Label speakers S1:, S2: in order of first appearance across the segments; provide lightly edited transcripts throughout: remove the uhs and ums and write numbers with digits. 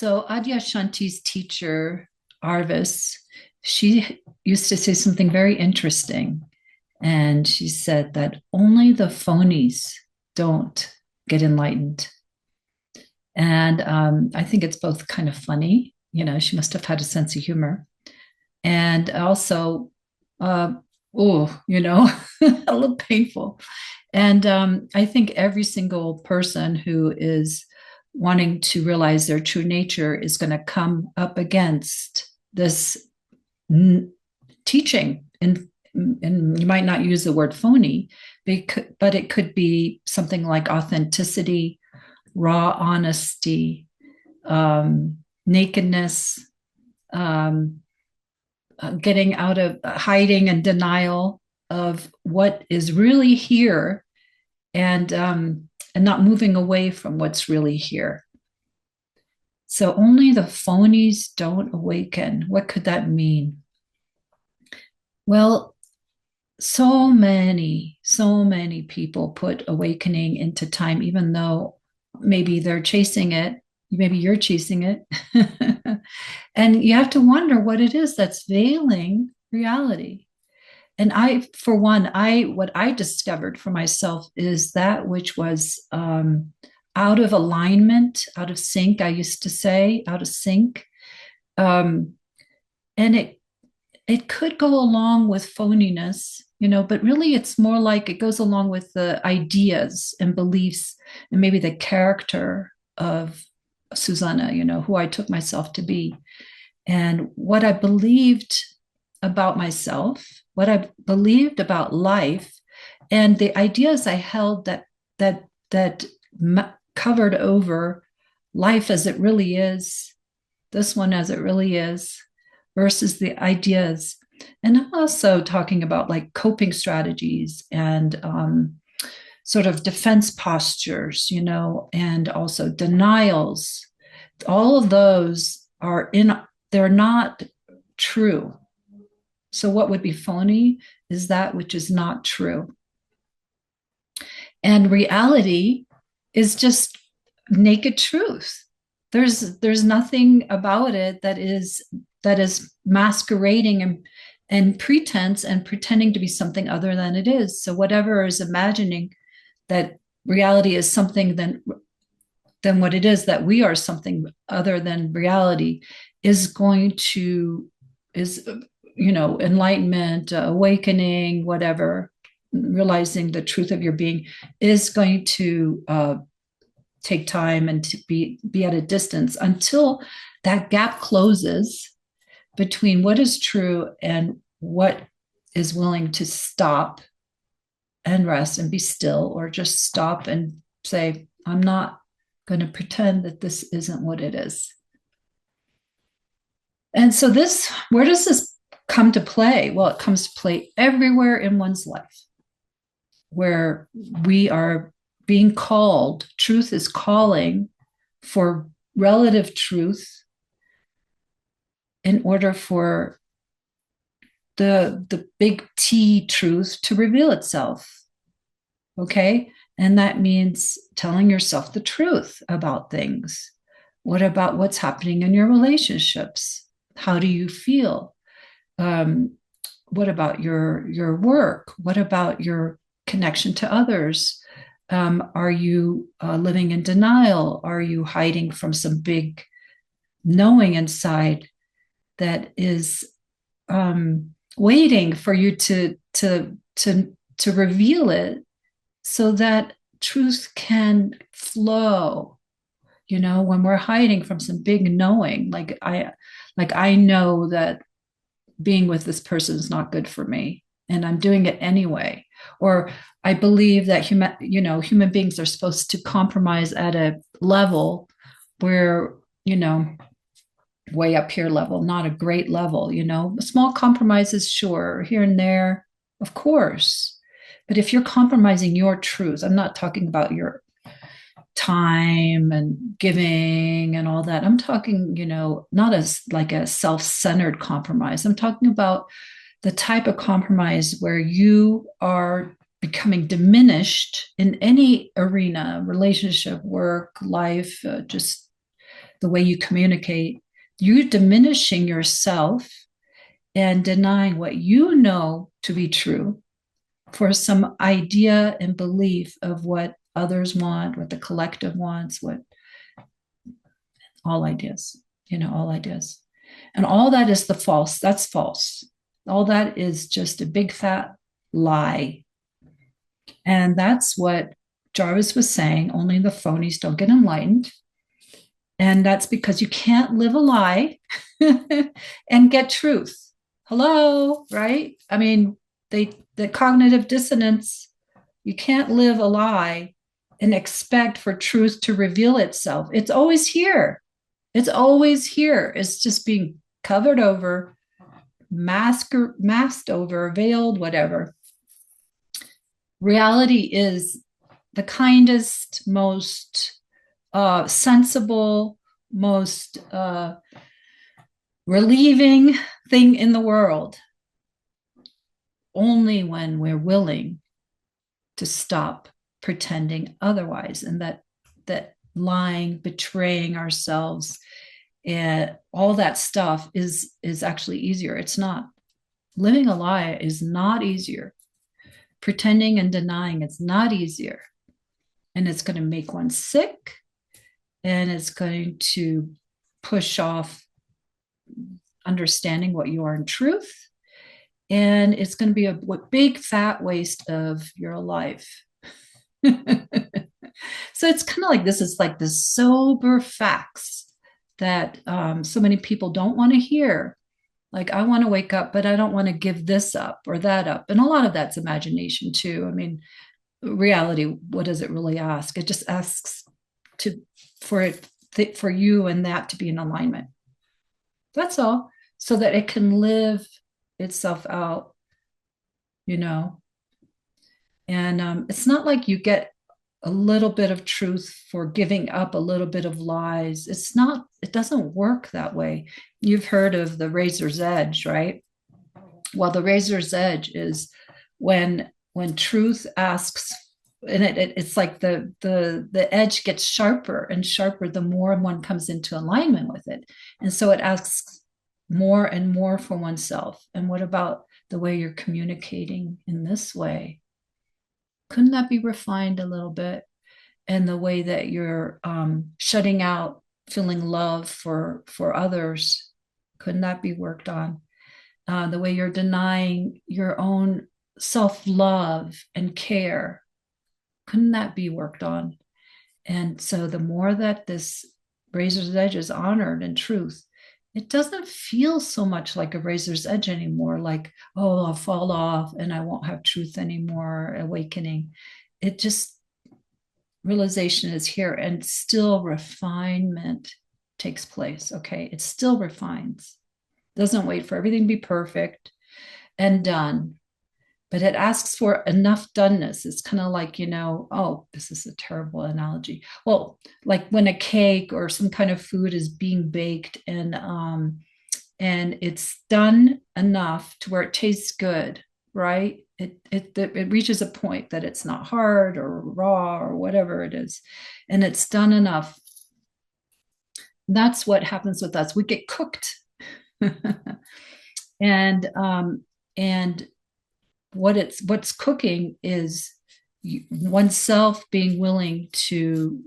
S1: So Adyashanti's teacher, Arvis, she used to say something very interesting. And she said that only the phonies don't get enlightened. And I think it's both kind of funny. She must have had a sense of humor. And also, uh, a little painful. And I think every single person who is wanting to realize their true nature is going to come up against this teaching. And you might not use the word phony, but it could be something like authenticity, raw honesty, nakedness, um, getting out of hiding and denial of what is really here, and not moving away from what's really here. So only the phonies don't awaken. What could that mean? Well, so many people put awakening into time, even though maybe they're chasing it. Maybe you're chasing it. And you have to wonder what it is that's veiling reality. And for one, what I discovered for myself is that which was out of alignment, out of sync. I used to say out of sync, and it could go along with phoniness, but really it's more like it goes along with the ideas and beliefs and maybe the character of Susanne, who I took myself to be, and what I believed about myself, what I believed about life, and the ideas I held that covered over life as it really is, this one as it really is, versus the ideas. And I'm also talking about like coping strategies and sort of defense postures, and also denials. All of those they're not true. So what would be phony is that which is not true. And reality is just naked truth. There's nothing about it that is masquerading and pretense and pretending to be something other than it is. So whatever is imagining that reality is something than what it is, that we are something other than reality, is enlightenment, awakening, whatever, realizing the truth of your being is going to take time and to be at a distance until that gap closes between what is true and what is willing to stop and rest and be still, or just stop and say, I'm not going to pretend that this isn't what it is. And so where does this come to play? Well, it comes to play everywhere in one's life where we are being called, truth is calling for relative truth in order for the big T truth to reveal itself. Okay? And that means telling yourself the truth about things. What about what's happening in your relationships? How do you feel? What about your work? What about your connection to others? Are you living in denial? Are you hiding from some big knowing inside that is waiting for you to reveal it, so that truth can flow? When we're hiding from some big knowing, like I know that being with this person is not good for me, and I'm doing it anyway. Or I believe that human beings are supposed to compromise at a level where, way up here level, not a great level, small compromises, sure, here and there, of course. But if you're compromising your truth, I'm not talking about your time and giving and all that. I'm talking, not as like a self-centered compromise. I'm talking about the type of compromise where you are becoming diminished in any arena, relationship, work, life, just the way you communicate, you're diminishing yourself and denying what you know to be true for some idea and belief of what others want, what the collective wants, what all ideas, all ideas. And all that is the false. That's false. All that is just a big fat lie. And that's what Jarvis was saying. Only the phonies don't get enlightened. And that's because you can't live a lie and get truth. Hello, right? I mean, the cognitive dissonance, you can't live a lie and expect for truth to reveal itself. It's always here. It's always here. It's just being covered over, masked over, veiled, whatever. Reality is the kindest, most sensible, most relieving thing in the world, only when we're willing to stop pretending otherwise, and that lying, betraying ourselves, and all that stuff is actually easier. It's not. Living a lie is not easier. Pretending and denying is not easier. And it's going to make one sick, and it's going to push off understanding what you are in truth. And it's going to be a big fat waste of your life. So it's kind of like this is like the sober facts that so many people don't want to hear. Like, I want to wake up, but I don't want to give this up or that up. And a lot of that's imagination too. I mean, reality, what does it really ask? It just asks to for you and that to be in alignment. That's all. So that it can live itself out, you know. And it's not like you get a little bit of truth for giving up a little bit of lies. It's not, it doesn't work that way. You've heard of the razor's edge, right? Well, the razor's edge is when truth asks, and it's like the edge gets sharper and sharper the more one comes into alignment with it. And so it asks more and more for oneself. And what about the way you're communicating in this way? Couldn't that be refined a little bit? And the way that you're shutting out feeling love for others, couldn't that be worked on? The way you're denying your own self-love and care, couldn't that be worked on? And so the more that this razor's edge is honored in truth, it doesn't feel so much like a razor's edge anymore, like, oh, I'll fall off and I won't have truth anymore, awakening. It just, realization is here, and still refinement takes place. Okay. It still refines, doesn't wait for everything to be perfect and done, but it asks for enough doneness. It's kind of like, oh, this is a terrible analogy. Well, like when a cake or some kind of food is being baked and it's done enough to where it tastes good, right? It reaches a point that it's not hard or raw or whatever it is, and it's done enough. That's what happens with us. We get cooked, and what's cooking is oneself being willing to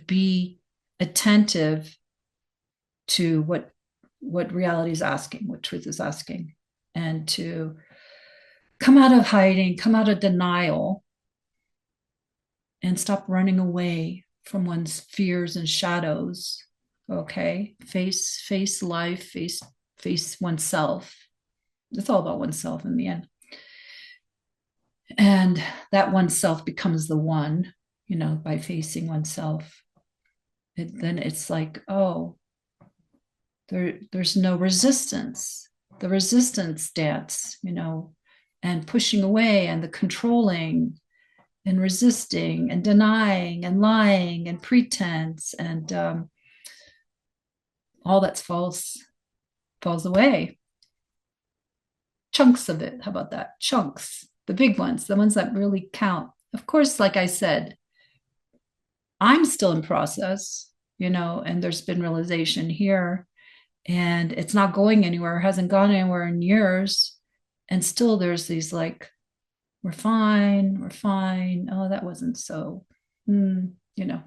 S1: be attentive to what reality is asking, what truth is asking, and to come out of hiding, come out of denial, and stop running away from one's fears and shadows. Okay, face life, face oneself. It's all about oneself in the end. And that oneself becomes the one, by facing oneself. Then it's like, oh, there's no resistance. The resistance dance, and pushing away and the controlling and resisting and denying and lying and pretense and all that's false falls away. Chunks of it. How about that? Chunks, the big ones, the ones that really count. Of course, like I said, I'm still in process. and there's been realization here, and it's not going anywhere, hasn't gone anywhere in years. And still there's these like, we're fine, we're fine. Oh, that wasn't so, mm, you know,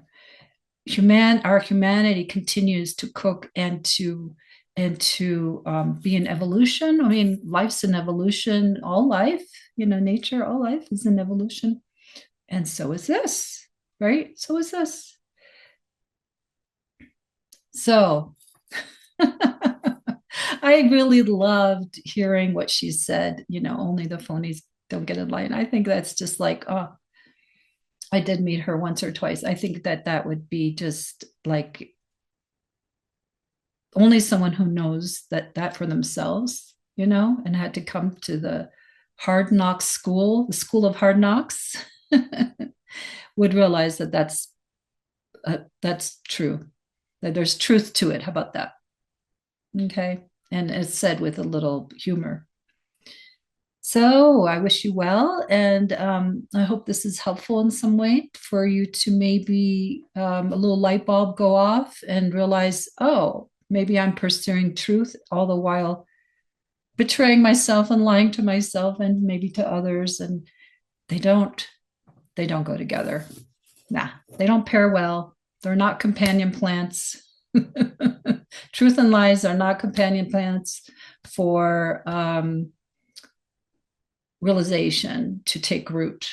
S1: our humanity continues to cook and to be in evolution. I mean, life's an evolution, all life, nature, all life is an evolution. And so is this, right? So is this. So I really loved hearing what she said, only the phonies don't get enlightened. I think that's just like, oh, I did meet her once or twice. I think that that would be just like only someone who knows that for themselves, and had to come to the hard knocks school, the school of hard knocks, would realize that that's true, that there's truth to it. How about that? Okay. And it's said with a little humor. So I wish you well, and I hope this is helpful in some way for you to maybe a little light bulb go off and realize, oh, maybe I'm pursuing truth all the while betraying myself and lying to myself and maybe to others, and they don't they don't go together. Nah, they don't pair well. They're not companion plants. Truth and lies are not companion plants for realization to take root.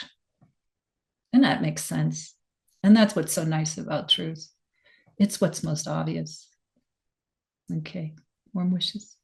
S1: And that makes sense. And that's what's so nice about truth. It's what's most obvious. Okay. Warm wishes.